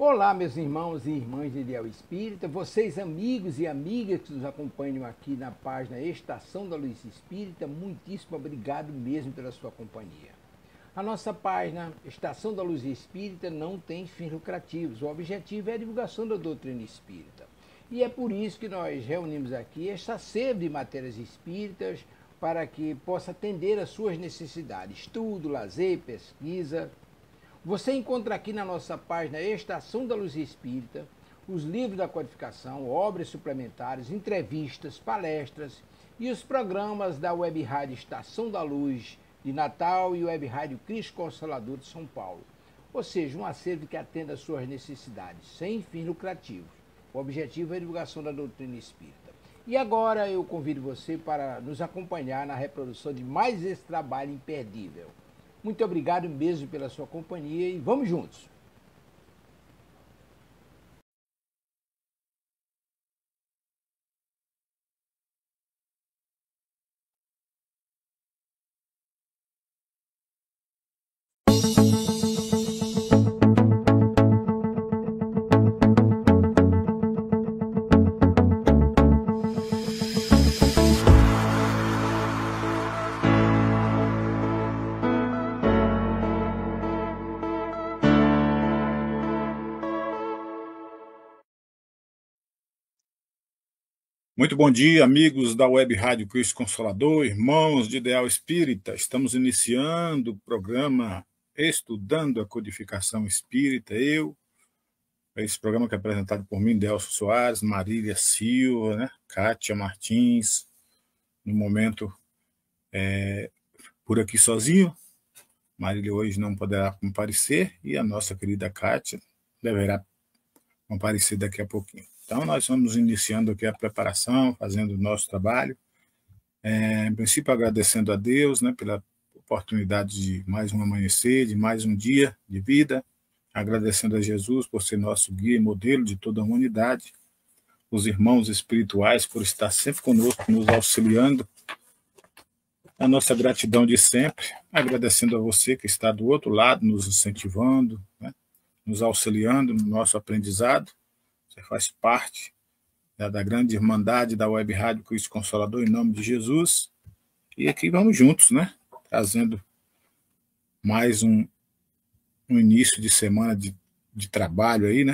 Olá, meus irmãos e irmãs de Ideal Espírita, vocês amigos e amigas que nos acompanham aqui na página Estação da Luz Espírita, muitíssimo obrigado mesmo pela sua companhia. A nossa página Estação da Luz Espírita não tem fins lucrativos, o objetivo é a divulgação da doutrina espírita. E é por isso que nós reunimos aqui esta sede de matérias espíritas para que possa atender às suas necessidades, estudo, lazer, pesquisa. Você encontra aqui na nossa página Estação da Luz Espírita os livros da codificação, obras suplementares, entrevistas, palestras e os programas da Web Rádio Estação da Luz de Natal e Web Rádio Cristo Consolador de São Paulo. Ou seja, um acervo que atenda às suas necessidades, sem fins lucrativos. O objetivo é a divulgação da doutrina espírita. E agora eu convido você para nos acompanhar na reprodução de mais esse trabalho imperdível. Muito obrigado mesmo pela sua companhia e vamos juntos! Muito bom dia, amigos da Web Rádio Cristo Consolador, irmãos de Ideal Espírita. Estamos iniciando o programa Estudando a Codificação Espírita. Esse programa que é apresentado por mim, Delcio Soares, Marília Silva, Kátia Martins, no momento por aqui sozinho. Marília hoje não poderá comparecer e a nossa querida Kátia deverá comparecer daqui a pouquinho. Então, nós vamos iniciando aqui a preparação, fazendo o nosso trabalho. Em princípio, agradecendo a Deus pela oportunidade de mais um amanhecer, de mais um dia de vida. Agradecendo a Jesus por ser nosso guia e modelo de toda a humanidade. Os irmãos espirituais por estar sempre conosco, nos auxiliando. A nossa gratidão de sempre. Agradecendo a você que está do outro lado, nos incentivando, nos auxiliando no nosso aprendizado. Você faz parte da grande irmandade da Web Rádio Cristo Consolador, em nome de Jesus. E aqui vamos juntos, trazendo mais um início de semana de trabalho aí,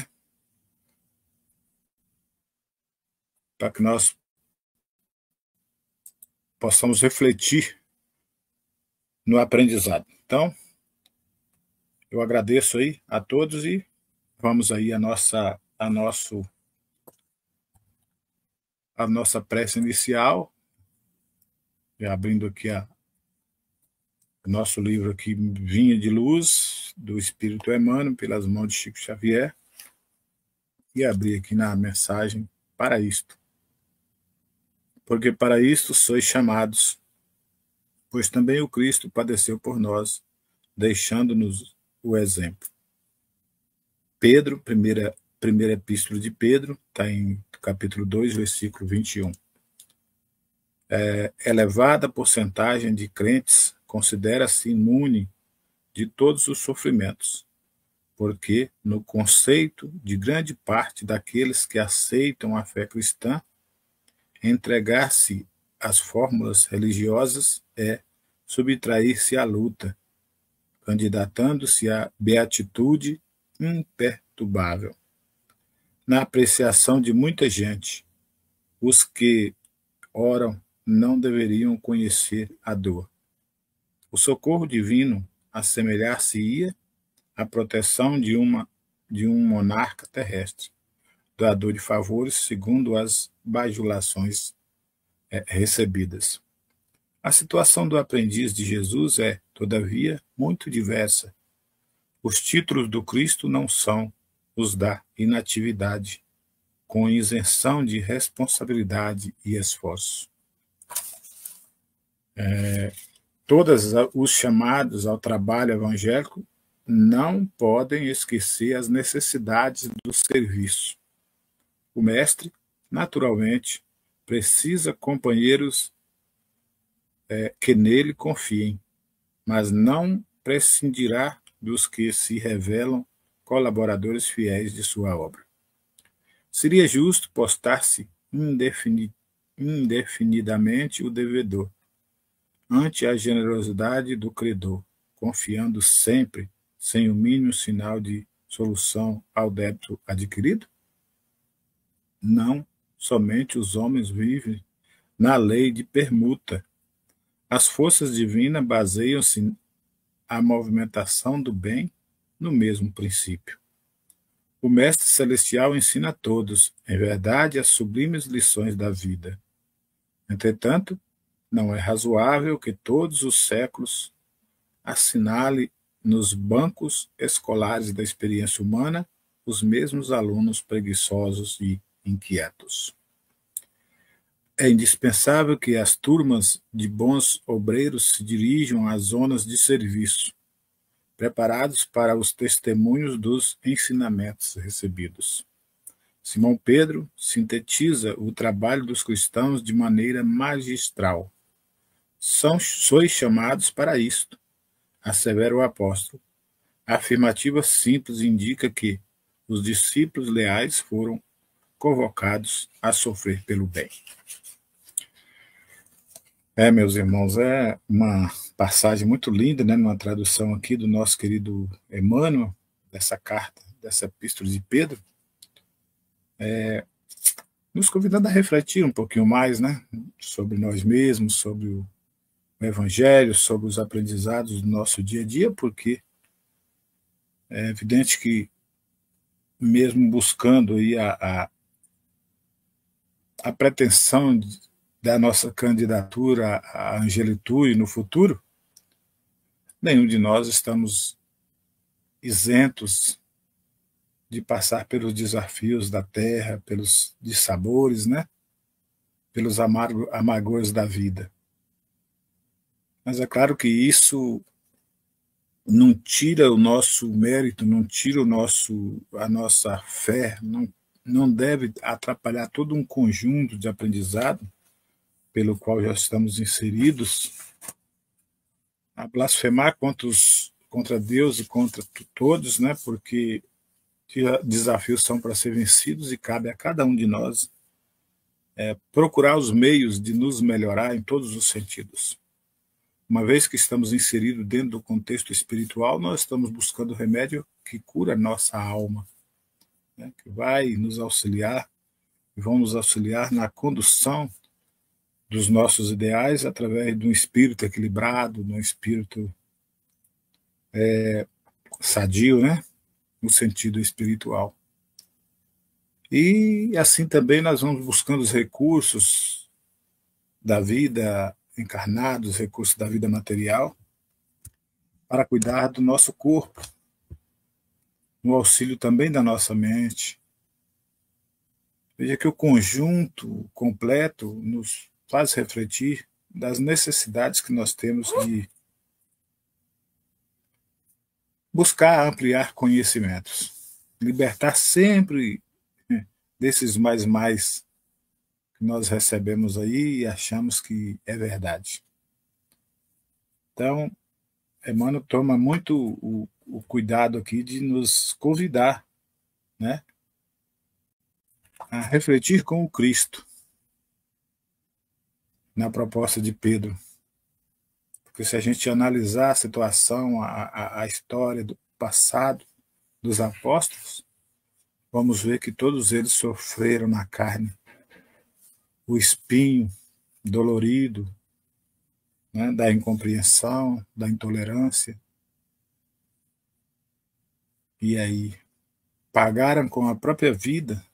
para que nós possamos refletir no aprendizado. Então, eu agradeço aí a todos e vamos aí a nossa prece inicial, abrindo aqui o nosso livro aqui, Vinha de Luz, do Espírito Emmanuel, pelas mãos de Chico Xavier, e abrir aqui na mensagem para isto. Porque para isto sois chamados, pois também o Cristo padeceu por nós, deixando-nos o exemplo. Pedro, primeira epístola de Pedro, está em capítulo 2, versículo 21. Elevada porcentagem de crentes considera-se imune de todos os sofrimentos, porque, no conceito de grande parte daqueles que aceitam a fé cristã, entregar-se às fórmulas religiosas é subtrair-se à luta, candidatando-se à beatitude imperturbável. Na apreciação de muita gente, os que oram não deveriam conhecer a dor. O socorro divino assemelhar-se-ia à proteção de um monarca terrestre, doador de favores segundo as bajulações recebidas. A situação do aprendiz de Jesus é, todavia, muito diversa. Os títulos do Cristo não são os da inatividade, com isenção de responsabilidade e esforço. Todos os chamados ao trabalho evangélico não podem esquecer as necessidades do serviço. O mestre, naturalmente, precisa companheiros que nele confiem, mas não prescindirá dos que se revelam colaboradores fiéis de sua obra. Seria justo postar-se indefinidamente o devedor ante a generosidade do credor, confiando sempre, sem o mínimo sinal de solução ao débito adquirido? Não, somente os homens vivem na lei de permuta. As forças divinas baseiam-se a movimentação do bem no mesmo princípio. O Mestre Celestial ensina a todos, em verdade, as sublimes lições da vida. Entretanto, não é razoável que todos os séculos assinale nos bancos escolares da experiência humana os mesmos alunos preguiçosos e inquietos. É indispensável que as turmas de bons obreiros se dirijam às zonas de serviço, preparados para os testemunhos dos ensinamentos recebidos. Simão Pedro sintetiza o trabalho dos cristãos de maneira magistral. Sois chamados para isto, assevera o apóstolo. A afirmativa simples indica que os discípulos leais foram convocados a sofrer pelo bem. Meus irmãos, é uma passagem muito linda, né, numa tradução aqui do nosso querido Emmanuel, dessa carta, dessa epístola de Pedro, nos convidando a refletir um pouquinho mais, né, sobre nós mesmos, sobre o Evangelho, sobre os aprendizados do nosso dia a dia, porque é evidente que, mesmo buscando aí a pretensão da nossa candidatura à angelitude no futuro, nenhum de nós estamos isentos de passar pelos desafios da terra, pelos dissabores, né? Pelos amargores da vida. Mas é claro que isso não tira o nosso mérito, não tira a nossa fé, não deve atrapalhar todo um conjunto de aprendizado pelo qual já estamos inseridos, a blasfemar contra Deus e contra todos, né? Porque desafios são para ser vencidos e cabe a cada um de nós procurar os meios de nos melhorar em todos os sentidos. Uma vez que estamos inseridos dentro do contexto espiritual, nós estamos buscando o remédio que cura a nossa alma, né? Que vai nos auxiliar, e vão nos auxiliar na condução dos nossos ideais através de um espírito equilibrado, de um espírito sadio, né? No sentido espiritual. E assim também nós vamos buscando os recursos da vida encarnada, os recursos da vida material, para cuidar do nosso corpo, no auxílio também da nossa mente. Veja que o conjunto completo nos faz refletir das necessidades que nós temos de buscar ampliar conhecimentos, libertar sempre desses mais que nós recebemos aí e achamos que é verdade. Então, Emmanuel toma muito o cuidado aqui de nos convidar, né, a refletir com o Cristo na proposta de Pedro. Porque se a gente analisar a situação, a história do passado dos apóstolos, vamos ver que todos eles sofreram na carne o espinho dolorido, né, da incompreensão, da intolerância. E aí pagaram com a própria vida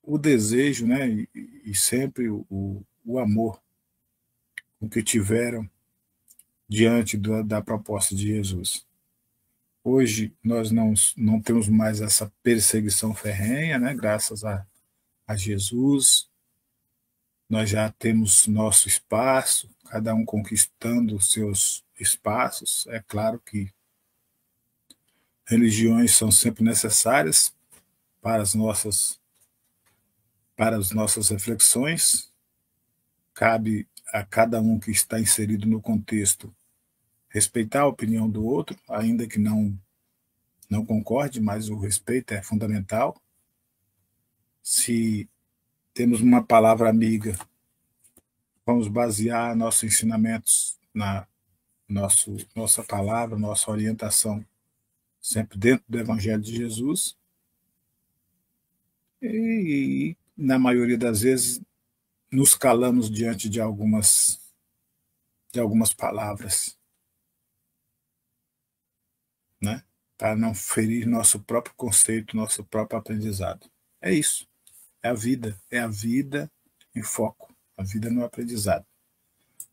o desejo, né, e sempre o amor com que tiveram diante da proposta de Jesus. Hoje nós não temos mais essa perseguição ferrenha, né, graças a Jesus. Nós já temos nosso espaço, cada um conquistando os seus espaços. É claro que religiões são sempre necessárias para as nossas reflexões. Cabe a cada um que está inserido no contexto respeitar a opinião do outro, ainda que não concorde, mas o respeito é fundamental. Se temos uma palavra amiga, vamos basear nossos ensinamentos na nossa palavra, nossa orientação, sempre dentro do Evangelho de Jesus. E na maioria das vezes, nos calamos diante de algumas palavras, né? Para não ferir nosso próprio conceito, nosso próprio aprendizado. É isso. É a vida em foco, a vida no aprendizado.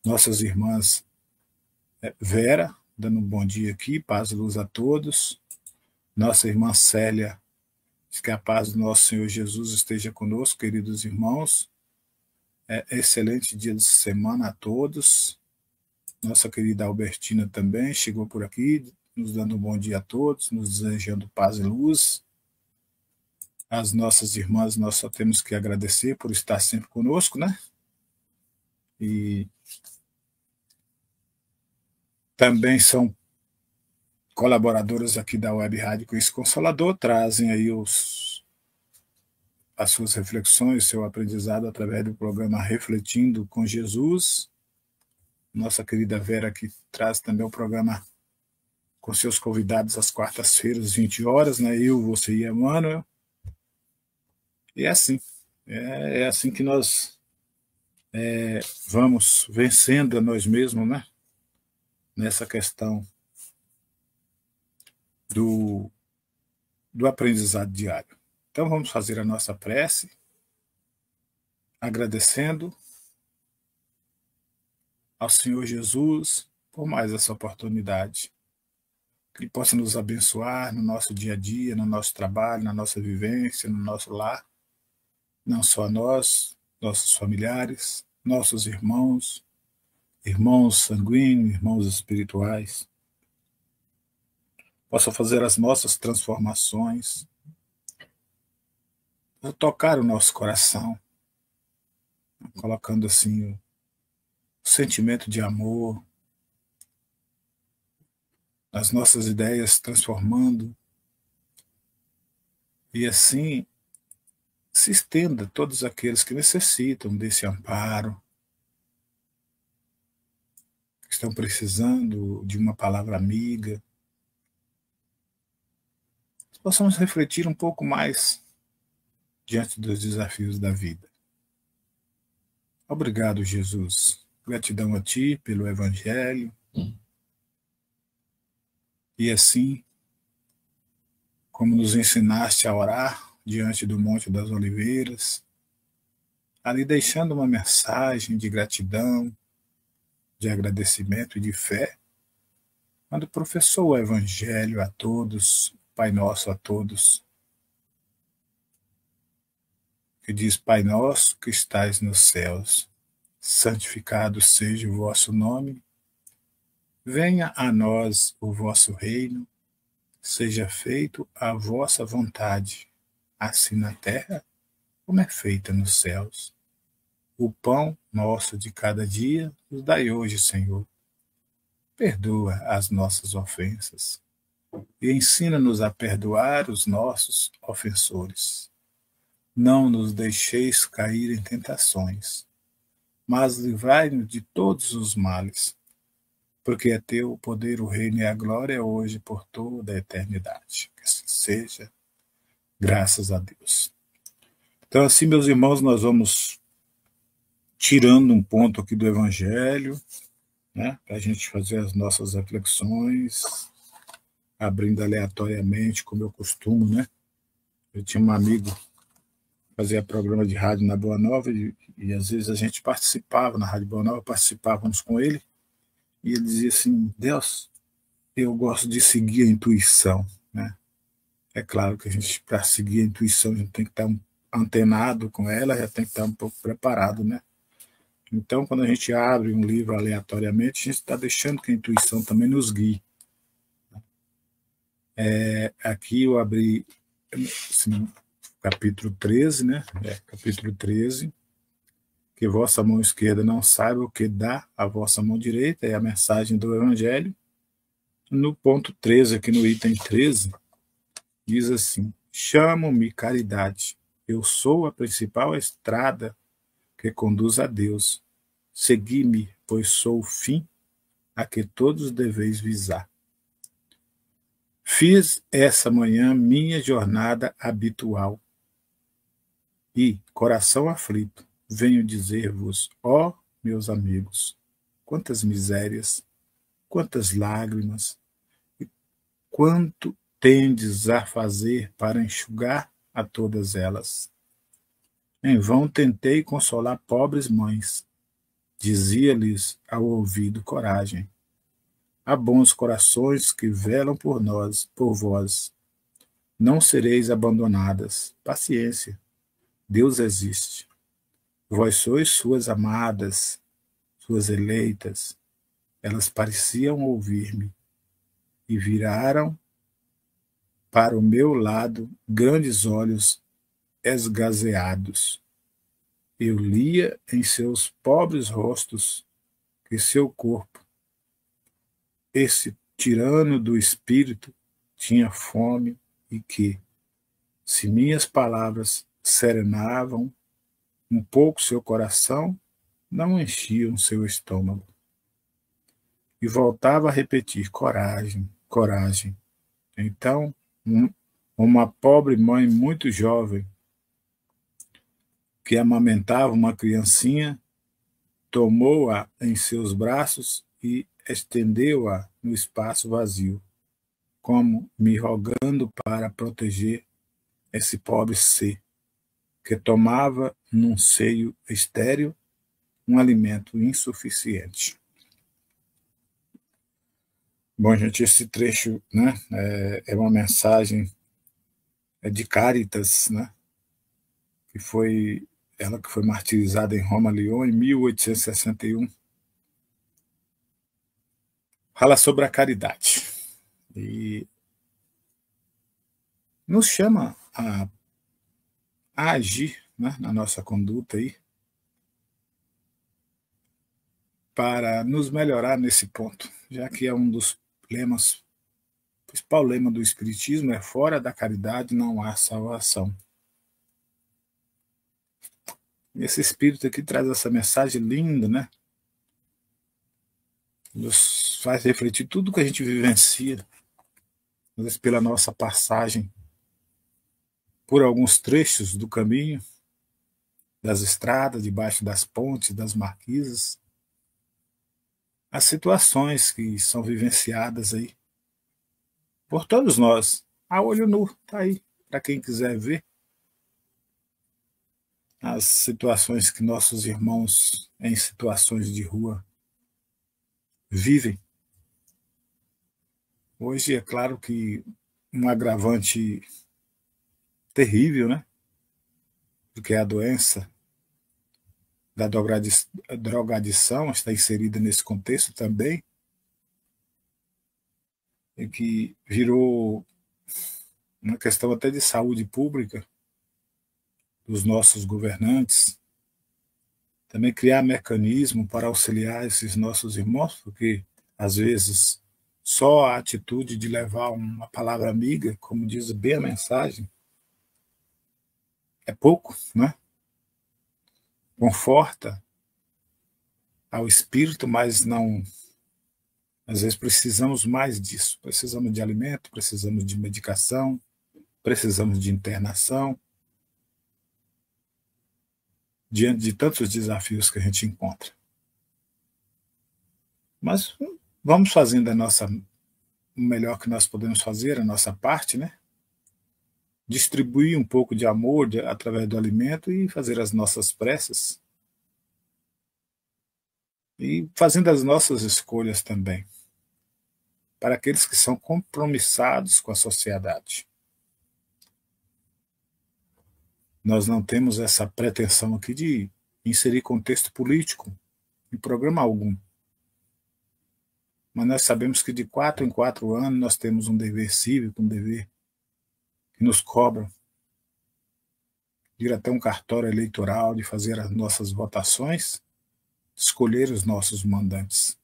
Nossas irmãs Vera, dando um bom dia aqui, paz e luz a todos. Nossa irmã Célia, que a paz do nosso Senhor Jesus esteja conosco, queridos irmãos. Excelente dia de semana a todos. Nossa querida Albertina também chegou por aqui, nos dando um bom dia a todos, nos desejando paz e luz. As nossas irmãs, nós só temos que agradecer por estar sempre conosco, né? E também são colaboradoras aqui da Web Rádio Cristo Consolador, trazem aí as suas reflexões, seu aprendizado através do programa Refletindo com Jesus. Nossa querida Vera aqui traz também o programa com seus convidados às quartas-feiras, às 20 horas, né? Eu, você e Emmanuel. E é assim. É assim que nós vamos vencendo a nós mesmos, né? Nessa questão do aprendizado diário. Então vamos fazer a nossa prece, agradecendo ao Senhor Jesus por mais essa oportunidade. Que Ele possa nos abençoar no nosso dia a dia, no nosso trabalho, na nossa vivência, no nosso lar. Não só nós, nossos familiares, nossos irmãos sanguíneos, irmãos espirituais. Possa fazer as nossas transformações, tocar o nosso coração, colocando assim o sentimento de amor, as nossas ideias transformando, e assim se estenda a todos aqueles que necessitam desse amparo, que estão precisando de uma palavra amiga. Possamos refletir um pouco mais diante dos desafios da vida. Obrigado, Jesus. Gratidão a Ti pelo Evangelho. E assim, como nos ensinaste a orar diante do Monte das Oliveiras, ali deixando uma mensagem de gratidão, de agradecimento e de fé, quando professou o Evangelho a todos, Pai Nosso a todos, que diz: Pai Nosso que estais nos céus, santificado seja o vosso nome, venha a nós o vosso reino, seja feito a vossa vontade, assim na terra como é feita nos céus. O pão nosso de cada dia nos dai hoje, Senhor. Perdoa as nossas ofensas e ensina-nos a perdoar os nossos ofensores. Não nos deixeis cair em tentações, mas livrai-nos de todos os males, porque é teu o poder, o reino e a glória hoje e por toda a eternidade. Que assim seja, graças a Deus. Então, assim, meus irmãos, nós vamos tirando um ponto aqui do Evangelho, né, para a gente fazer as nossas reflexões, abrindo aleatoriamente, como eu costumo, né? Eu tinha um amigo que fazia programa de rádio na Boa Nova e às vezes a gente participava na Rádio Boa Nova, participávamos com ele, e ele dizia assim: Deus, eu gosto de seguir a intuição, né? É claro que a gente, para seguir a intuição, a gente tem que estar antenado com ela, já tem que estar um pouco preparado, né? Então, quando a gente abre um livro aleatoriamente, a gente está deixando que a intuição também nos guie. Aqui eu abri assim, capítulo 13, né? Capítulo 13, que vossa mão esquerda não saiba o que dá a vossa mão direita, é a mensagem do Evangelho. No ponto 13, aqui no item 13, diz assim: chamo-me caridade, eu sou a principal estrada que conduz a Deus. Segui-me, pois sou o fim a que todos deveis visar. Fiz essa manhã minha jornada habitual e, coração aflito, venho dizer-vos, ó meus amigos, quantas misérias, quantas lágrimas, e quanto tendes a fazer para enxugar a todas elas. Em vão tentei consolar pobres mães, dizia-lhes ao ouvido coragem. Há bons corações que velam por nós, por vós. Não sereis abandonadas. Paciência. Deus existe. Vós sois suas amadas, suas eleitas. Elas pareciam ouvir-me e viraram para o meu lado grandes olhos esgazeados. Eu lia em seus pobres rostos que seu corpo, esse tirano do espírito, tinha fome e que, se minhas palavras serenavam um pouco seu coração, não enchiam seu estômago. E voltava a repetir: coragem, coragem. Então, uma pobre mãe muito jovem, que amamentava uma criancinha, tomou-a em seus braços e estendeu-a no espaço vazio, como me rogando para proteger esse pobre ser, que tomava num seio estéril um alimento insuficiente. Bom, gente, esse trecho, né, é uma mensagem de Cáritas, né, ela que foi martirizada em Roma, Lyon, em 1861. Fala sobre a caridade e nos chama a agir, né, na nossa conduta aí, para nos melhorar nesse ponto, já que é um dos lemas, o principal lema do Espiritismo é: fora da caridade não há salvação. E esse Espírito aqui traz essa mensagem linda, né? Nos faz refletir tudo que a gente vivencia, às vezes pela nossa passagem por alguns trechos do caminho, das estradas, debaixo das pontes, das marquises, as situações que são vivenciadas aí por todos nós, a olho nu, tá aí, para quem quiser ver as situações que nossos irmãos em situações de rua vivem. Hoje é claro que um agravante terrível, né? Porque a doença da drogadição está inserida nesse contexto também, e que virou uma questão até de saúde pública dos nossos governantes, também criar mecanismo para auxiliar esses nossos irmãos, porque às vezes só a atitude de levar uma palavra amiga, como diz bem a mensagem, é pouco, né? Conforta ao espírito, mas não. Às vezes precisamos mais disso. Precisamos de alimento, precisamos de medicação, precisamos de internação, diante de tantos desafios que a gente encontra. Mas vamos fazendo o melhor que nós podemos fazer, a nossa parte, né? Distribuir um pouco de amor através do alimento e fazer as nossas preces. E fazendo as nossas escolhas também, para aqueles que são compromissados com a sociedade. Nós não temos essa pretensão aqui de inserir contexto político em programa algum. Mas nós sabemos que de 4 em 4 anos nós temos um dever cívico, um dever que nos cobra de ir até um cartório eleitoral, de fazer as nossas votações, escolher os nossos mandantes.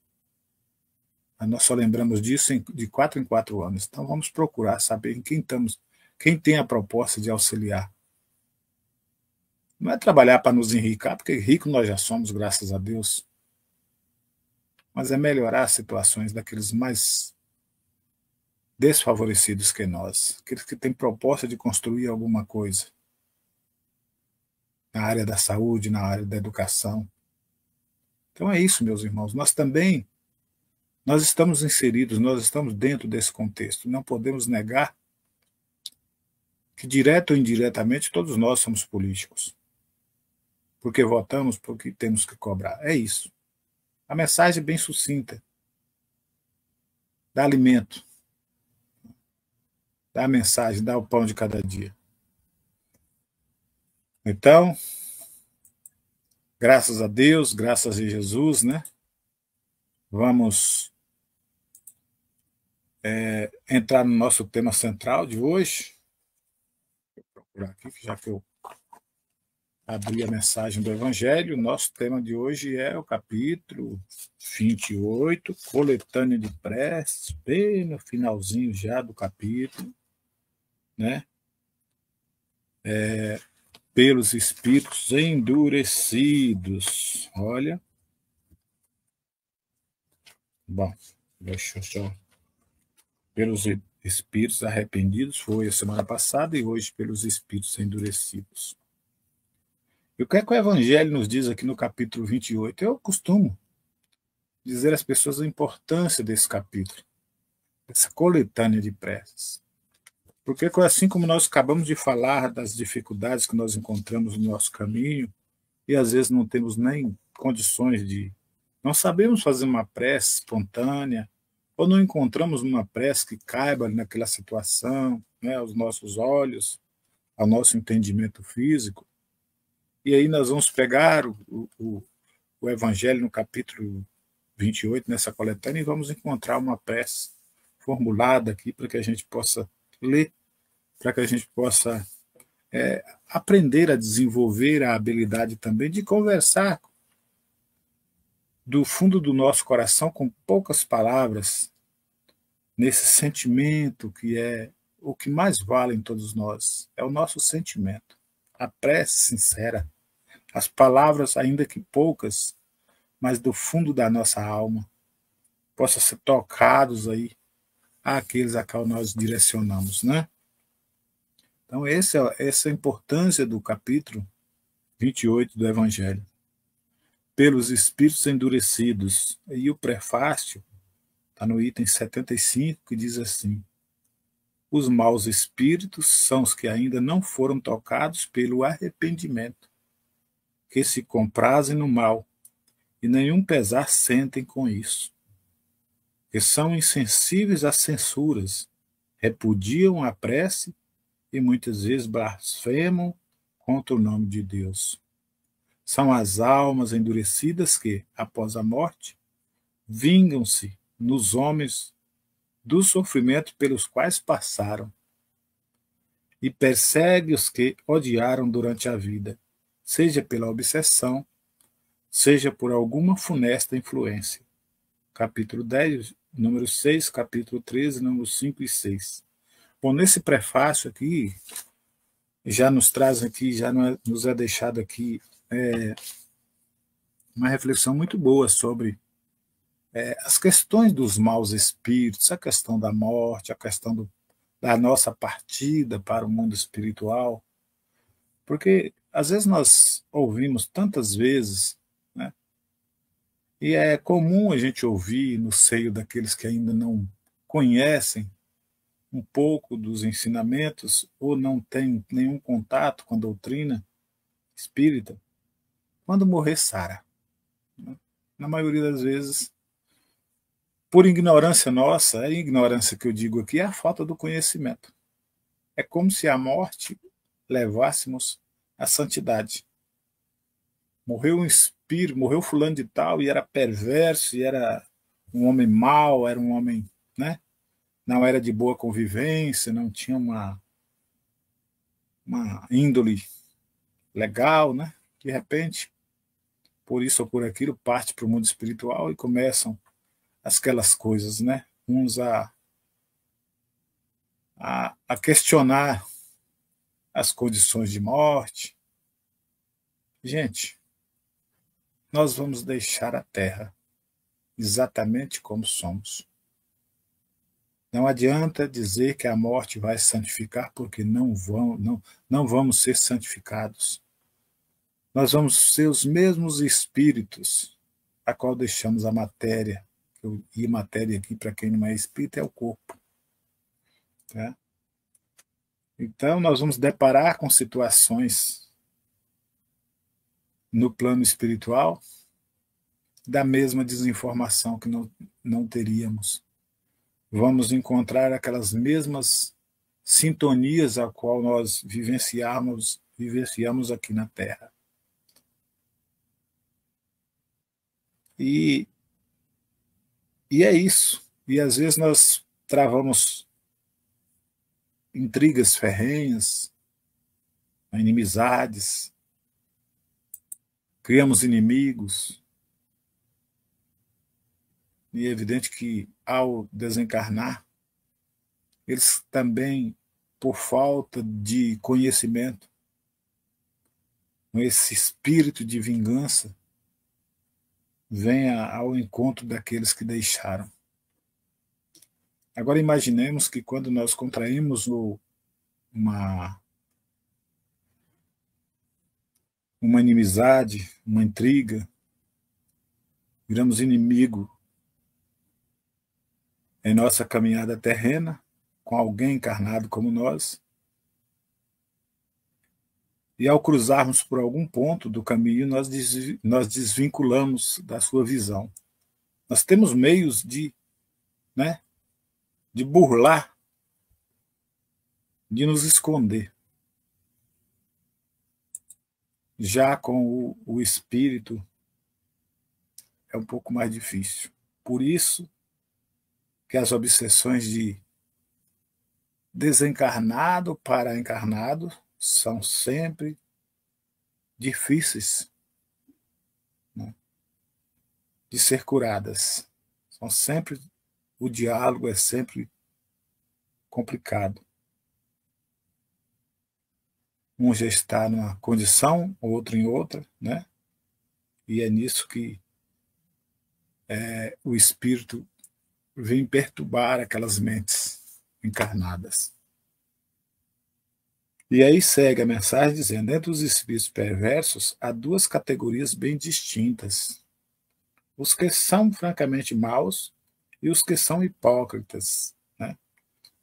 Nós só lembramos disso de 4 em 4 anos. Então vamos procurar saber em quem estamos, quem tem a proposta de auxiliar. Não é trabalhar para nos enricar, porque rico nós já somos, graças a Deus. Mas é melhorar as situações daqueles mais desfavorecidos que nós, aqueles que têm proposta de construir alguma coisa na área da saúde, na área da educação. Então é isso, meus irmãos. Nós estamos inseridos, nós estamos dentro desse contexto. Não podemos negar que, direto ou indiretamente, todos nós somos políticos. Porque votamos, porque temos que cobrar. É isso. A mensagem é bem sucinta. Dá alimento. Dá a mensagem, dá o pão de cada dia. Então, graças a Deus, graças a Jesus, né? Vamos entrar no nosso tema central de hoje. Vou procurar aqui, já que eu abri a mensagem do Evangelho. Nosso tema de hoje é o capítulo 28, coletânea de preces, bem no finalzinho já do capítulo, né? Pelos espíritos endurecidos. Olha. Bom, deixa eu só. Pelos espíritos arrependidos, foi a semana passada, e hoje pelos espíritos endurecidos. E o que é que o Evangelho nos diz aqui no capítulo 28? Eu costumo dizer às pessoas a importância desse capítulo, dessa coletânea de preces. Porque assim como nós acabamos de falar das dificuldades que nós encontramos no nosso caminho, e às vezes não temos nem condições de... Não sabemos fazer uma prece espontânea, ou não encontramos uma prece que caiba naquela situação, né, aos nossos olhos, ao nosso entendimento físico. E aí nós vamos pegar o Evangelho no capítulo 28, nessa coletânea, e vamos encontrar uma prece formulada aqui para que a gente possa ler, para que a gente possa aprender a desenvolver a habilidade também de conversar do fundo do nosso coração, com poucas palavras, nesse sentimento que é o que mais vale em todos nós, é o nosso sentimento. A prece sincera, as palavras, ainda que poucas, mas do fundo da nossa alma, possam ser tocados aí àqueles a qual nós direcionamos, né? Então, essa é a importância do capítulo 28 do Evangelho. Pelos espíritos endurecidos. E o prefácio está no item 75, que diz assim: os maus espíritos são os que ainda não foram tocados pelo arrependimento, que se comprazem no mal, e nenhum pesar sentem com isso, que são insensíveis às censuras, repudiam a prece e muitas vezes blasfemam contra o nome de Deus. São as almas endurecidas que, após a morte, vingam-se nos homens dos sofrimentos pelos quais passaram e perseguem os que odiaram durante a vida, seja pela obsessão, seja por alguma funesta influência. Capítulo 10, número 6, capítulo 13, números 5 e 6. Bom, nesse prefácio aqui, já nos traz aqui, nos é deixado aqui uma reflexão muito boa sobre as questões dos maus espíritos, a questão da morte, a questão da nossa partida para o mundo espiritual, porque às vezes nós ouvimos tantas vezes, né, e é comum a gente ouvir no seio daqueles que ainda não conhecem um pouco dos ensinamentos ou não tem nenhum contato com a doutrina espírita, quando morrer Sara. Na maioria das vezes, por ignorância nossa, a ignorância que eu digo aqui é a falta do conhecimento. É como se a morte levássemos à santidade. Morreu um espírito, morreu fulano de tal e era perverso, e era um homem mau, era um homem, né? Não era de boa convivência, não tinha uma índole legal, né? De repente, por isso ou por aquilo, parte para o mundo espiritual e começam aquelas coisas, né? Uns a questionar as condições de morte. Gente, nós vamos deixar a Terra exatamente como somos. Não adianta dizer que a morte vai santificar, porque não vamos ser santificados. Nós vamos ser os mesmos espíritos a qual deixamos a matéria. E matéria aqui, para quem não é espírito, é o corpo. Tá? Então, nós vamos deparar com situações no plano espiritual da mesma desinformação que não teríamos. Vamos encontrar aquelas mesmas sintonias a qual nós vivenciamos aqui na Terra. E é isso. E às vezes nós travamos intrigas ferrenhas, inimizades, criamos inimigos. E é evidente que, ao desencarnar, eles também, por falta de conhecimento, com esse espírito de vingança, vêm ao encontro daqueles que deixaram. Agora imaginemos que quando nós contraímos uma inimizade, uma intriga, viramos inimigo em nossa caminhada terrena, com alguém encarnado como nós, e ao cruzarmos por algum ponto do caminho, nós desvinculamos da sua visão. Nós temos meios de burlar, de nos esconder. Já com o espírito é um pouco mais difícil. Por isso que as obsessões de desencarnado para encarnado são sempre difíceis, né, de ser curadas. O diálogo é sempre complicado. Um já está numa condição, outro em outra, né? E é nisso que o espírito vem perturbar aquelas mentes encarnadas. E aí segue a mensagem dizendo: entre os espíritos perversos há duas categorias bem distintas: os que são francamente maus e os que são hipócritas, né?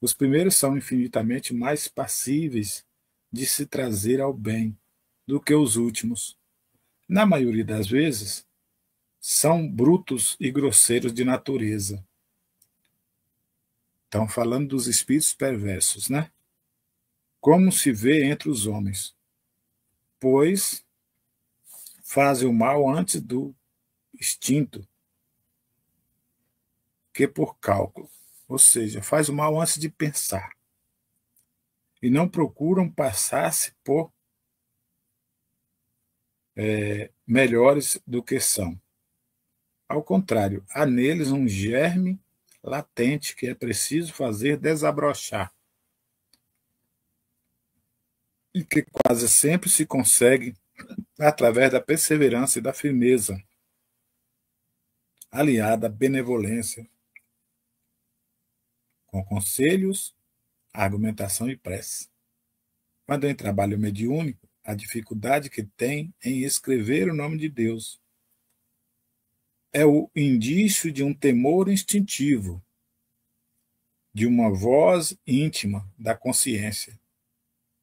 Os primeiros são infinitamente mais passíveis de se trazer ao bem do que os últimos. Na maioria das vezes, são brutos e grosseiros de natureza. Estão falando dos espíritos perversos, né? Como se vê entre os homens, pois fazem o mal antes do instinto que por cálculo, ou seja, faz o mal antes de pensar, e não procuram passar-se por melhores do que são. Ao contrário, há neles um germe latente que é preciso fazer desabrochar, e que quase sempre se consegue através da perseverança e da firmeza, aliada à benevolência, com conselhos, argumentação e prece. Quando em trabalho mediúnico, a dificuldade que tem em escrever o nome de Deus é o indício de um temor instintivo, de uma voz íntima da consciência,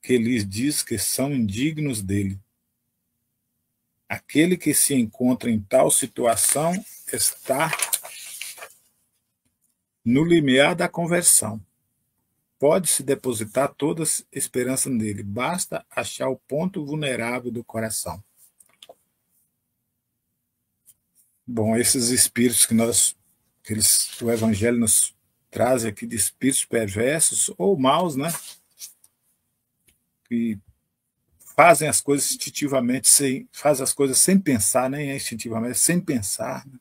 que lhes diz que são indignos dele. Aquele que se encontra em tal situação está no limiar da conversão. Pode-se depositar toda a esperança nele, basta achar o ponto vulnerável do coração. Bom, esses espíritos que o Evangelho nos traz aqui, de espíritos perversos ou maus, né? Que fazem as coisas instintivamente, fazem as coisas sem pensar, nem instintivamente, sem pensar, né?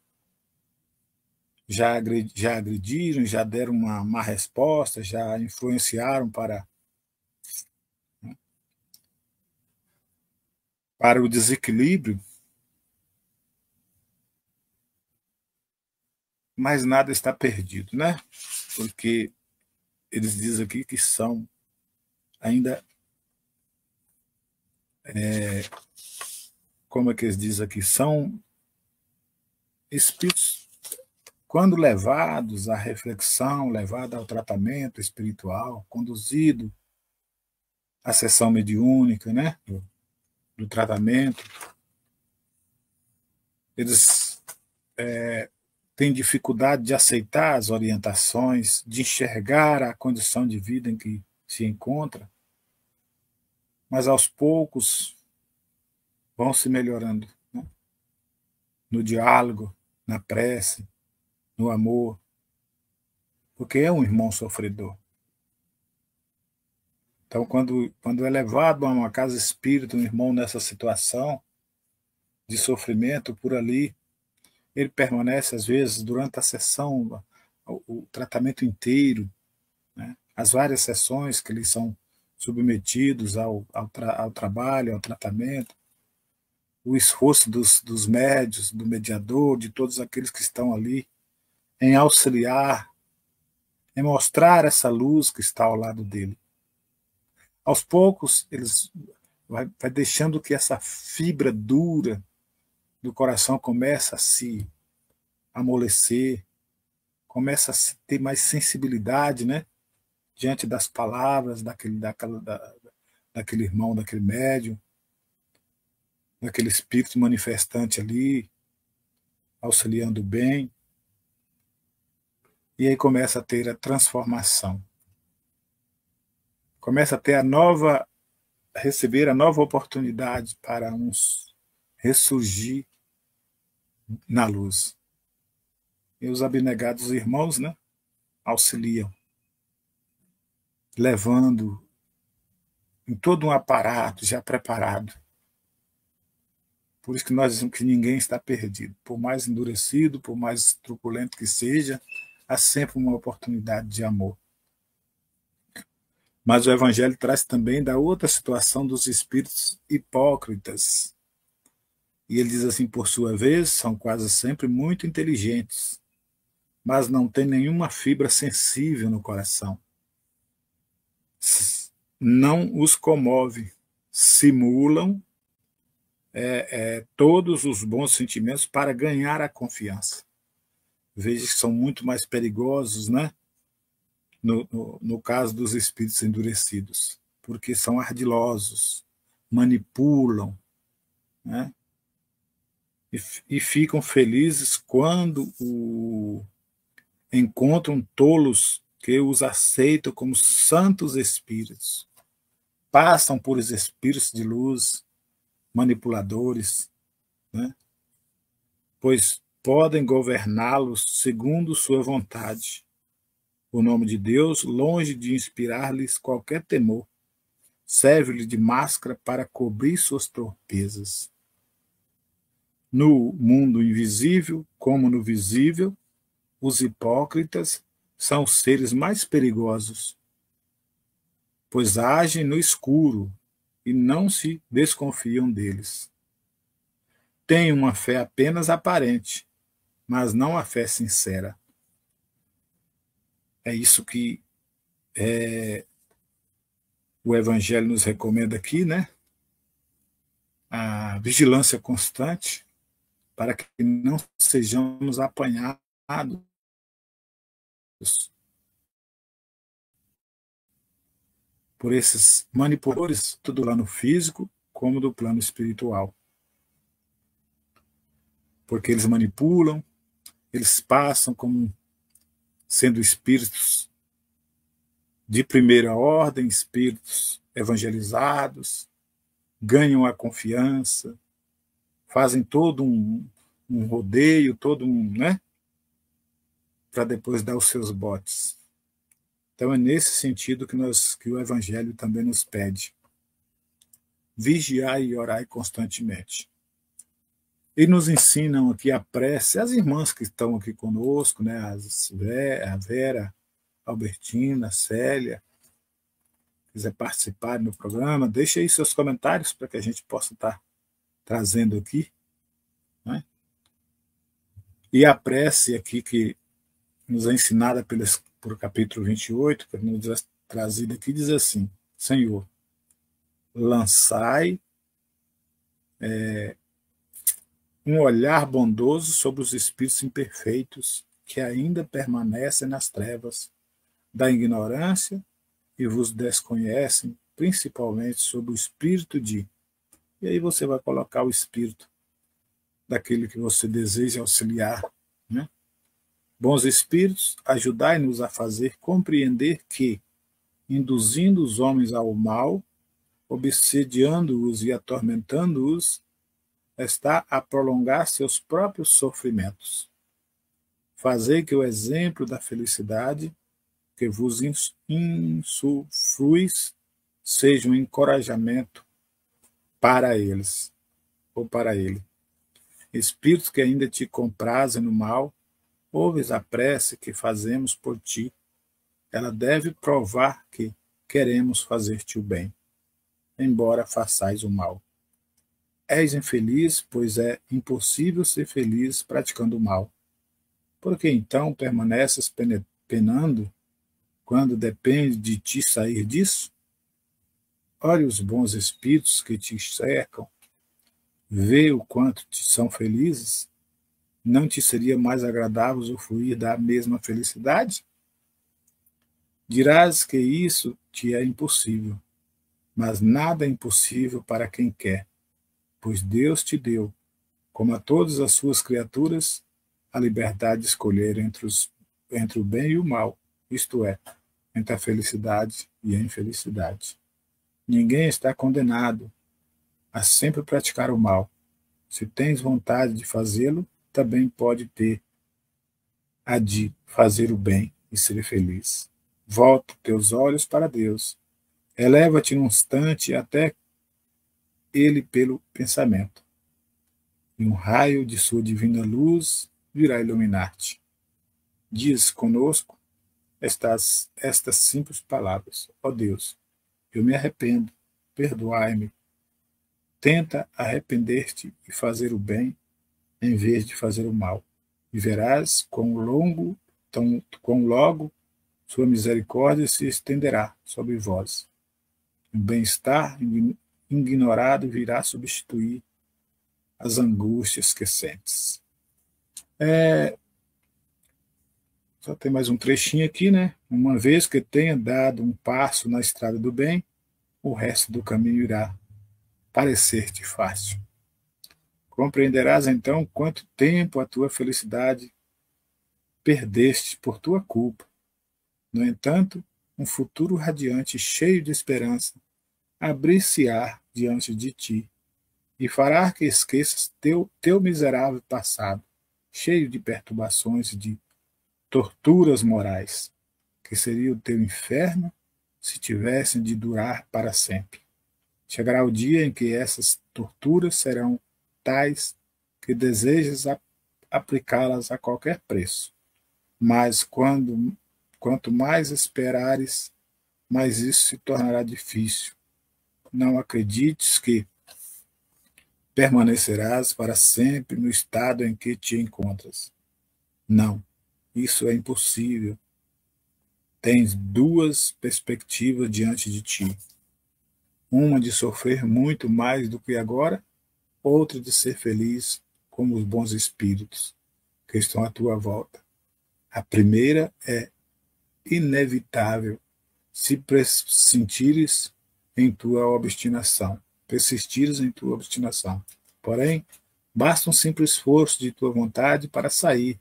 Já agrediram, já deram uma má resposta, já influenciaram para o desequilíbrio, mas nada está perdido, né? Porque eles dizem aqui que são ainda, como é que eles dizem aqui, são espíritos, quando levados à reflexão, levados ao tratamento espiritual, conduzido à sessão mediúnica, né, do tratamento, eles têm dificuldade de aceitar as orientações, de enxergar a condição de vida em que se encontra, mas aos poucos vão se melhorando, né? No diálogo, na prece, no amor, porque é um irmão sofredor. Então, quando é levado a uma casa espírita, um irmão nessa situação de sofrimento por ali, ele permanece, às vezes, durante a sessão, o tratamento inteiro, né? As várias sessões que eles são submetidos ao trabalho, ao tratamento, o esforço dos médios, do mediador, de todos aqueles que estão ali, em auxiliar, em mostrar essa luz que está ao lado dele. Aos poucos, eles vai deixando que essa fibra dura do coração comece a se amolecer, começa a se ter mais sensibilidade, né, diante das palavras daquele irmão, daquele médium, daquele espírito manifestante ali, auxiliando bem. E aí começa a ter a transformação. Começa a ter receber a nova oportunidade para uns ressurgir na luz. E os abnegados irmãos, né, auxiliam, levando em todo um aparato já preparado. Por isso que nós dizemos que ninguém está perdido. Por mais endurecido, por mais truculento que seja, há sempre uma oportunidade de amor. Mas o Evangelho traz também da outra situação dos espíritos hipócritas. E ele diz assim, por sua vez, são quase sempre muito inteligentes, mas não têm nenhuma fibra sensível no coração. Não os comove, simulam todos os bons sentimentos para ganhar a confiança. Veja que são muito mais perigosos, né? No caso dos espíritos endurecidos, porque são ardilosos, manipulam, né? E ficam felizes quando encontram tolos que os aceitam como santos espíritos. Passam por espíritos de luz, manipuladores, né? Pois podem governá-los segundo sua vontade. O nome de Deus, longe de inspirar-lhes qualquer temor, serve-lhe de máscara para cobrir suas torpezas. No mundo invisível, como no visível, os hipócritas são os seres mais perigosos, pois agem no escuro e não se desconfiam deles. Têm uma fé apenas aparente, mas não a fé sincera. É isso que o Evangelho nos recomenda aqui, né? A vigilância constante, para que não sejamos apanhados por esses manipuladores, tanto do plano físico como do plano espiritual. Porque eles manipulam, eles passam como sendo espíritos de primeira ordem, espíritos evangelizados, ganham a confiança, fazem todo um rodeio, todo né, para depois dar os seus botes. Então é nesse sentido que o Evangelho também nos pede vigiai e orai constantemente. E nos ensinam aqui a prece, as irmãs que estão aqui conosco, né, a Vera, a Albertina, a Célia, quiser participar do programa, deixe aí seus comentários para que a gente possa estar trazendo aqui. Né? E a prece aqui que nos é ensinada por capítulo 28, que nos é trazida aqui, diz assim: Senhor, lançai um olhar bondoso sobre os espíritos imperfeitos que ainda permanecem nas trevas da ignorância e vos desconhecem, principalmente sobre o espírito de... E aí você vai colocar o espírito daquele que você deseja auxiliar. Né? Bons espíritos, ajudai-nos a fazer compreender que, induzindo os homens ao mal, obsediando-os e atormentando-os, está a prolongar seus próprios sofrimentos. Fazei que o exemplo da felicidade que vos insufluis seja um encorajamento para eles, ou para ele. Espíritos que ainda te comprazem no mal, ouves a prece que fazemos por ti. Ela deve provar que queremos fazer-te o bem, embora façais o mal. És infeliz, pois é impossível ser feliz praticando o mal. Por que então permaneces penando quando depende de ti sair disso? Olhe os bons espíritos que te cercam, vê o quanto te são felizes. Não te seria mais agradável usufruir da mesma felicidade? Dirás que isso te é impossível, mas nada é impossível para quem quer, pois Deus te deu, como a todas as suas criaturas, a liberdade de escolher entre o bem e o mal, isto é, entre a felicidade e a infelicidade. Ninguém está condenado a sempre praticar o mal. Se tens vontade de fazê-lo, também pode ter a de fazer o bem e ser feliz. Volta teus olhos para Deus. Eleva-te num instante até Ele pelo pensamento. E um raio de sua divina luz virá iluminar-te. Diz conosco estas simples palavras: ó Deus, eu me arrependo, perdoai-me. Tenta arrepender-te e fazer o bem em vez de fazer o mal. E verás quão logo sua misericórdia se estenderá sobre vós. O bem-estar ignorado virá substituir as angústias que sentes. Só tem mais um trechinho aqui, né? Uma vez que tenha dado um passo na estrada do bem, o resto do caminho irá parecer-te fácil. Compreenderás então quanto tempo a tua felicidade perdeste por tua culpa. No entanto, um futuro radiante cheio de esperança abrir-se-á diante de ti e fará que esqueças teu miserável passado, cheio de perturbações e de torturas morais, que seria o teu inferno se tivessem de durar para sempre. Chegará o dia em que essas torturas serão tais que desejas aplicá-las a qualquer preço. Mas quanto mais esperares, mais isso se tornará difícil. Não acredites que permanecerás para sempre no estado em que te encontras. Não, isso é impossível. Tens duas perspectivas diante de ti. Uma de sofrer muito mais do que agora, outra de ser feliz como os bons espíritos que estão à tua volta. A primeira é inevitável se persistires em tua obstinação. Porém, basta um simples esforço de tua vontade para sair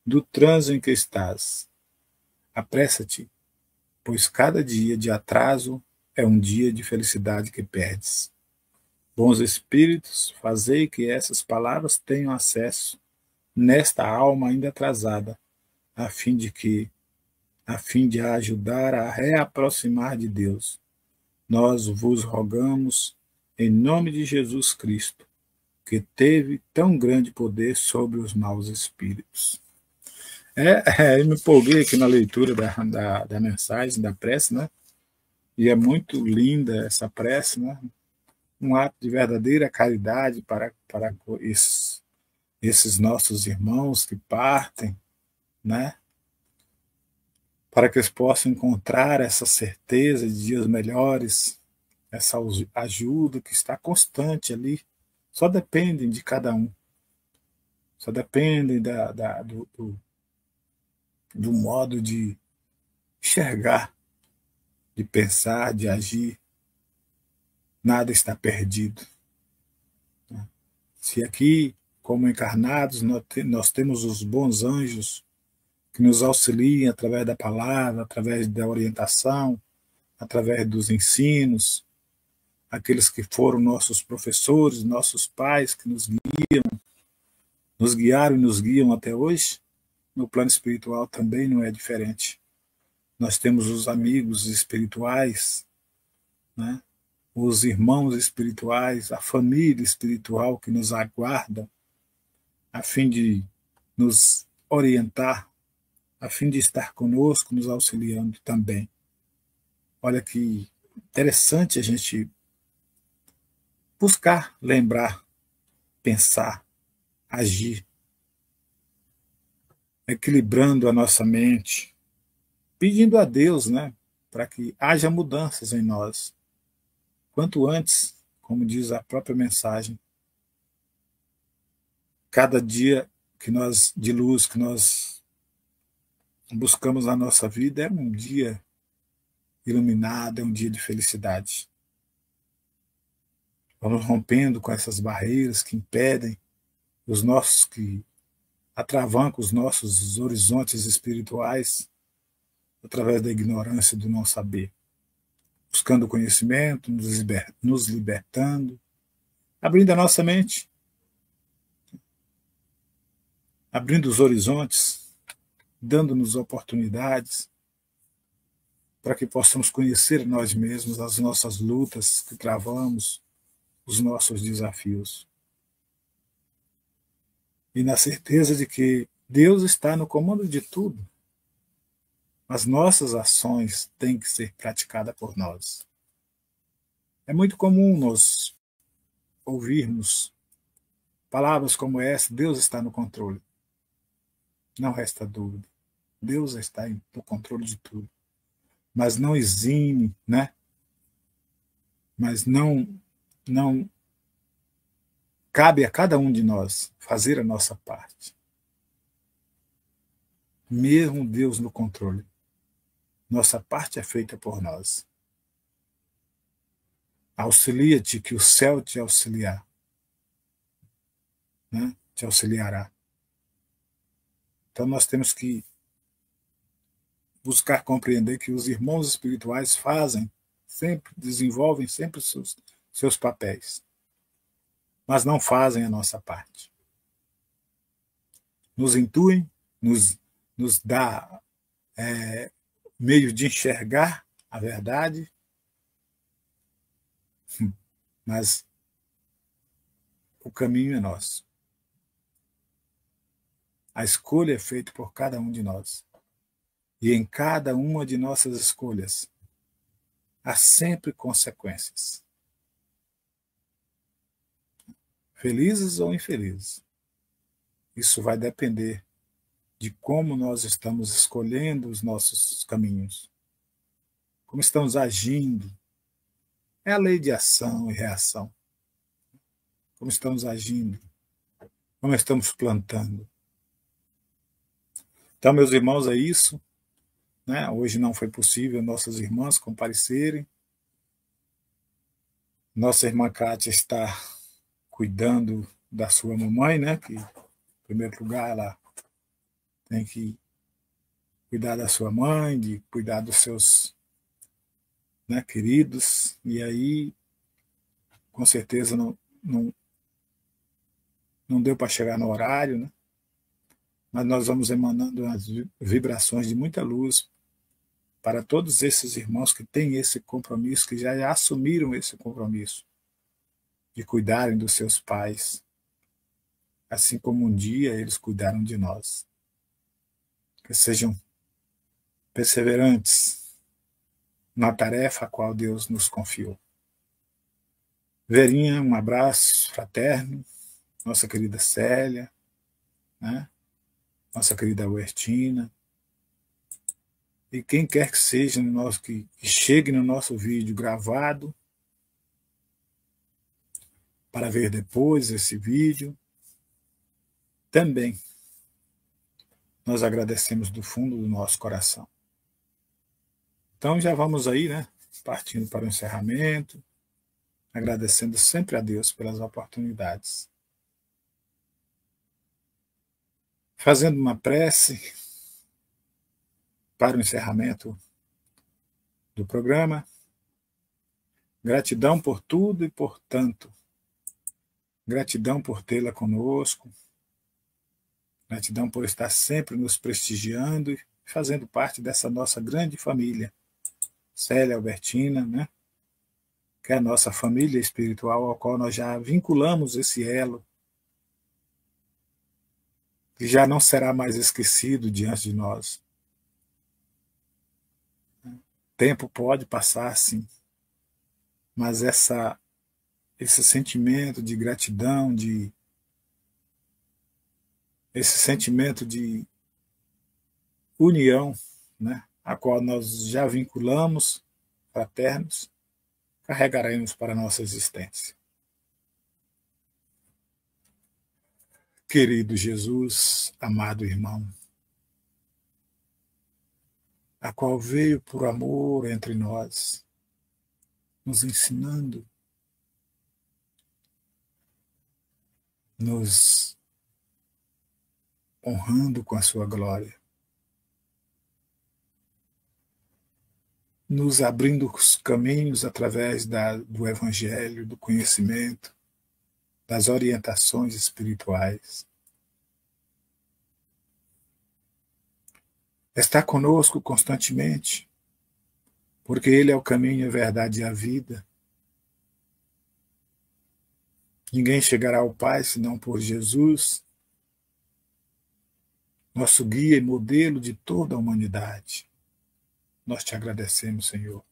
do transe em que estás. Apressa-te, pois cada dia de atraso é um dia de felicidade que perdes. Bons espíritos, fazei que essas palavras tenham acesso nesta alma ainda atrasada, a fim de a ajudar a reaproximar de Deus. Nós vos rogamos em nome de Jesus Cristo, que teve tão grande poder sobre os maus espíritos. Eu me empolguei aqui na leitura da mensagem, da prece, né? E é muito linda essa prece, né? Um ato de verdadeira caridade para esses nossos irmãos que partem, né? Para que eles possam encontrar essa certeza de dias melhores, essa ajuda que está constante ali. Só dependem de cada um, só dependem do modo de enxergar, de pensar, de agir. Nada está perdido. Se aqui, como encarnados, nós temos os bons anjos que nos auxiliam através da palavra, através da orientação, através dos ensinos, aqueles que foram nossos professores, nossos pais, que nos guiaram e nos guiam até hoje, no plano espiritual também não é diferente. Nós temos os amigos espirituais, né? Os irmãos espirituais, a família espiritual que nos aguarda a fim de nos orientar, a fim de estar conosco, nos auxiliando também. Olha que interessante a gente buscar, lembrar, pensar, agir, equilibrando a nossa mente, pedindo a Deus, né, para que haja mudanças em nós. Quanto antes, como diz a própria mensagem, cada dia de luz que nós buscamos na nossa vida é um dia iluminado, é um dia de felicidade. Vamos rompendo com essas barreiras que impedem que atravancam os nossos horizontes espirituais através da ignorância e do não saber. Buscando conhecimento, nos libertando, abrindo a nossa mente, abrindo os horizontes, dando-nos oportunidades para que possamos conhecer nós mesmos, as nossas lutas que travamos, os nossos desafios. E na certeza de que Deus está no comando de tudo. As nossas ações têm que ser praticadas por nós. É muito comum nós ouvirmos palavras como essa: Deus está no controle. Não resta dúvida. Deus está no controle de tudo. Mas não exime, né? Mas não cabe a cada um de nós fazer a nossa parte. Mesmo Deus no controle, nossa parte é feita por nós. Auxilia-te que o céu te auxiliar, né? Te auxiliará. Então nós temos que buscar compreender que os irmãos espirituais desenvolvem sempre seus papéis, mas não fazem a nossa parte. Nos intuem, nos dá meio de enxergar a verdade, mas o caminho é nosso. A escolha é feita por cada um de nós. E em cada uma de nossas escolhas há sempre consequências. Felizes ou infelizes. Isso vai depender de como nós estamos escolhendo os nossos caminhos. Como estamos agindo. É a lei de ação e reação. Como estamos agindo. Como estamos plantando. Então, meus irmãos, é isso. Né? Hoje não foi possível nossas irmãs comparecerem. Nossa irmã Kátia está cuidando da sua mamãe, né? Que, em primeiro lugar, ela tem que cuidar da sua mãe, de cuidar dos seus, né, queridos. E aí, com certeza, não deu para chegar no horário, né? Mas nós vamos emanando as vibrações de muita luz para todos esses irmãos que têm esse compromisso, que já assumiram esse compromisso de cuidarem dos seus pais, assim como um dia eles cuidaram de nós. Que sejam perseverantes na tarefa a qual Deus nos confiou. Verinha, um abraço fraterno, nossa querida Célia, né? Nossa querida Huertina, e quem quer que seja que chegue no nosso vídeo gravado para ver depois esse vídeo, também nós agradecemos do fundo do nosso coração. Então já vamos aí, né? Partindo para o encerramento, agradecendo sempre a Deus pelas oportunidades. Fazendo uma prece para o encerramento do programa. Gratidão por tudo e por tanto. Gratidão por tê-la conosco. Gratidão por estar sempre nos prestigiando e fazendo parte dessa nossa grande família. Célia, Albertina, né? Que é a nossa família espiritual, ao qual nós já vinculamos esse elo, que já não será mais esquecido diante de nós. O tempo pode passar, sim, mas esse sentimento de gratidão, esse sentimento de união, né, a qual nós já vinculamos, fraternos, carregaremos para a nossa existência. Querido Jesus, amado irmão, a qual veio por amor entre nós, nos ensinando, nos honrando com a sua glória, nos abrindo os caminhos através do Evangelho, do conhecimento, das orientações espirituais. Está conosco constantemente, porque Ele é o caminho, a verdade e a vida. Ninguém chegará ao Pai senão por Jesus, nosso guia e modelo de toda a humanidade. Nós te agradecemos, Senhor,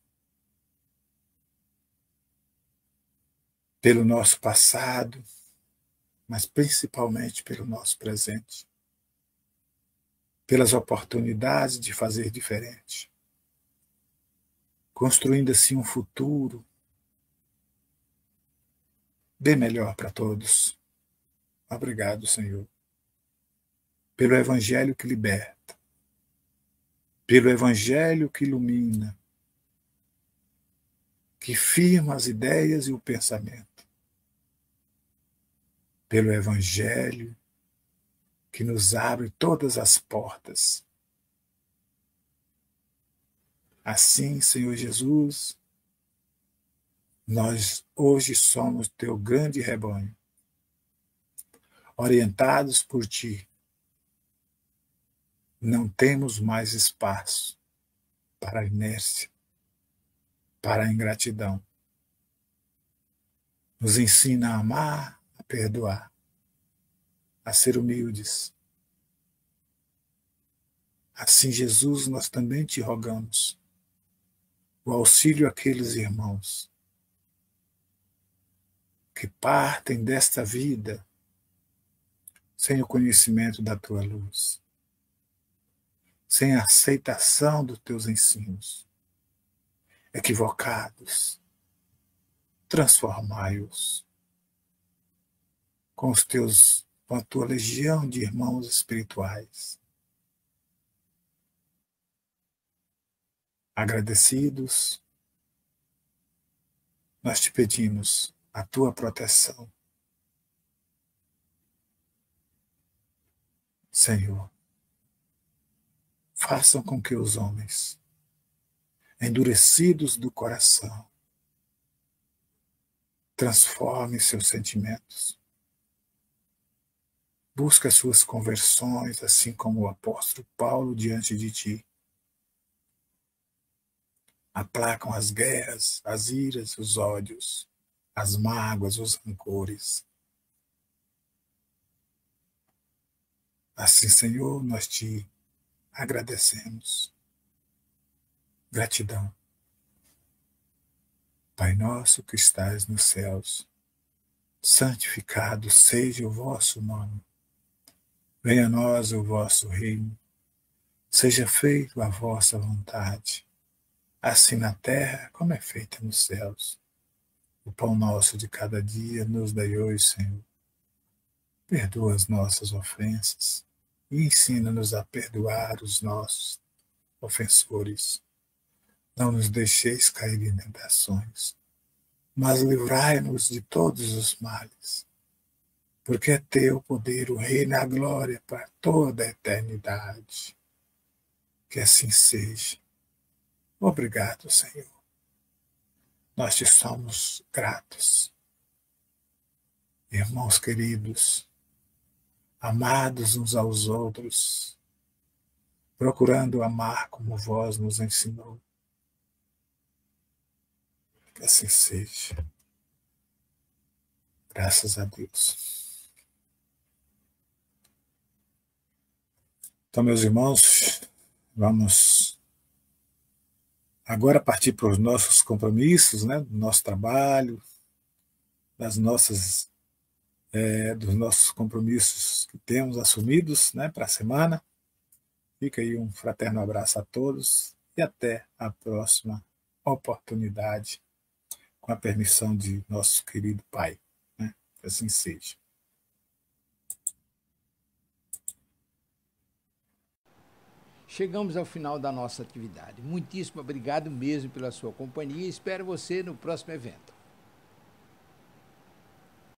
pelo nosso passado, mas principalmente pelo nosso presente, pelas oportunidades de fazer diferente, construindo assim um futuro bem melhor para todos. Obrigado, Senhor, pelo Evangelho que liberta, pelo Evangelho que ilumina, que firma as ideias e o pensamento, pelo Evangelho que nos abre todas as portas. Assim, Senhor Jesus, nós hoje somos teu grande rebanho, orientados por ti. Não temos mais espaço para a inércia, para a ingratidão. Nos ensina a amar, a perdoar, a ser humildes. Assim, Jesus, nós também te rogamos o auxílio àqueles irmãos que partem desta vida sem o conhecimento da tua luz, sem a aceitação dos teus ensinos, equivocados. Transformai-os com a tua legião de irmãos espirituais. Agradecidos, nós te pedimos a tua proteção. Senhor, façam com que os homens, endurecidos do coração, transformem seus sentimentos. Busca as suas conversões, assim como o apóstolo Paulo diante de ti. Aplacam as guerras, as iras, os ódios. as mágoas, os rancores. Assim, Senhor, nós te agradecemos. Gratidão. Pai nosso que estais nos céus, santificado seja o vosso nome. Venha a nós o vosso reino. Seja feita a vossa vontade, assim na terra como é feita nos céus. O pão nosso de cada dia nos dai hoje, Senhor. Perdoa as nossas ofensas e ensina-nos a perdoar os nossos ofensores. Não nos deixeis cair em tentações, mas livrai-nos de todos os males. Porque é teu o poder, o reino e a glória para toda a eternidade. Que assim seja. Obrigado, Senhor. Nós te somos gratos. Irmãos queridos, amados uns aos outros, procurando amar como vós nos ensinou. Que assim seja. Graças a Deus. Então, meus irmãos, vamos agora partir para os nossos compromissos, né? Do nosso trabalho, dos nossos compromissos que temos assumidos, né, para a semana. Fica aí um fraterno abraço a todos e até a próxima oportunidade, com a permissão de nosso querido Pai. Né? Que assim seja. Chegamos ao final da nossa atividade. Muitíssimo obrigado mesmo pela sua companhia e espero você no próximo evento.